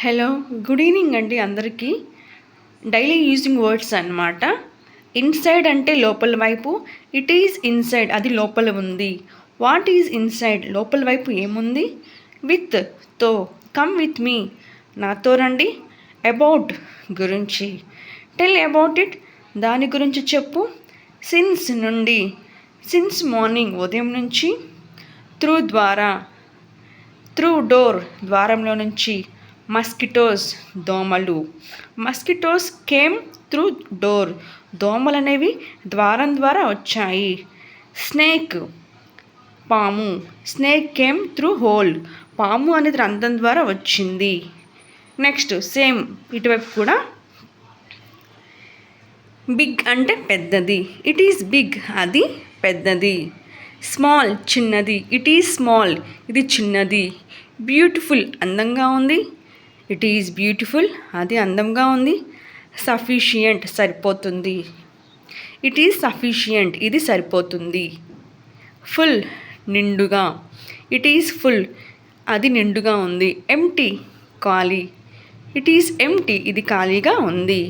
Hello, good evening అండి అందరికీ. Daily using words అన్నమాట. ఇన్సైడ్ అంటే లోపల వైపు, ఇట్ ఈజ్ ఇన్సైడ్ అది లోపల ఉంది. వాట్ ఈజ్ ఇన్సైడ్ లోపల వైపు ఏముంది. విత్ తో, కమ్ విత్ మీ నాతో రండి. అబౌట్ గురించి, టెల్ అబౌట్ ఇట్ దాని గురించి చెప్పు. సిన్స్ నుండి, సిన్స్ మార్నింగ్ ఉదయం నుంచి. త్రూ ద్వారా, త్రూ డోర్ ద్వారంలో నుంచి. మస్కిటోస్ దోమలు, మస్కిటోస్ కేమ్ త్రూ డోర్ దోమలు అనేవి ద్వారం ద్వారా వచ్చాయి. స్నేక్ పాము, స్నేక్ కేమ్ త్రూ హోల్ పాము అనేది రంధ్రం ద్వారా వచ్చింది. నెక్స్ట్ సేమ్ ఇటువైపు కూడా బిగ్ అంటే పెద్దది, ఇట్ ఈస్ బిగ్ అది పెద్దది. స్మాల్ చిన్నది, ఇట్ ఈజ్ స్మాల్ ఇది చిన్నది. బ్యూటిఫుల్ అందంగా ఉంది, ఇట్ ఈజ్ బ్యూటిఫుల్ అది అందంగా ఉంది. సఫిషియంట్ సరిపోతుంది, ఇట్ ఈజ్ సఫిషియంట్ ఇది సరిపోతుంది. ఫుల్ నిండుగా, ఇట్ ఈజ్ ఫుల్ అది నిండుగా ఉంది. ఎంప్టీ ఖాళీ, ఇట్ ఈజ్ ఎంప్టీ ఇది ఖాళీగా ఉంది.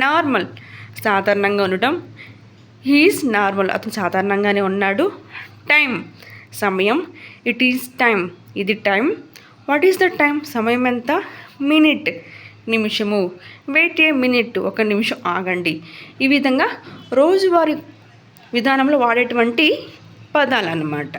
నార్మల్ సాధారణంగా ఉండటం, హీఈస్ నార్మల్ అతను సాధారణంగానే ఉన్నాడు. టైం సమయం, ఇట్ ఈజ్ టైం ఇది time. What is the time సమయం ఎంత. మినిట్ నిమిషము, వెయిట్ ఏ మినిట్ ఒక నిమిషం ఆగండి. ఈ విధంగా రోజువారీ విధానంలో వాడేటువంటి పదాలు అన్నమాట.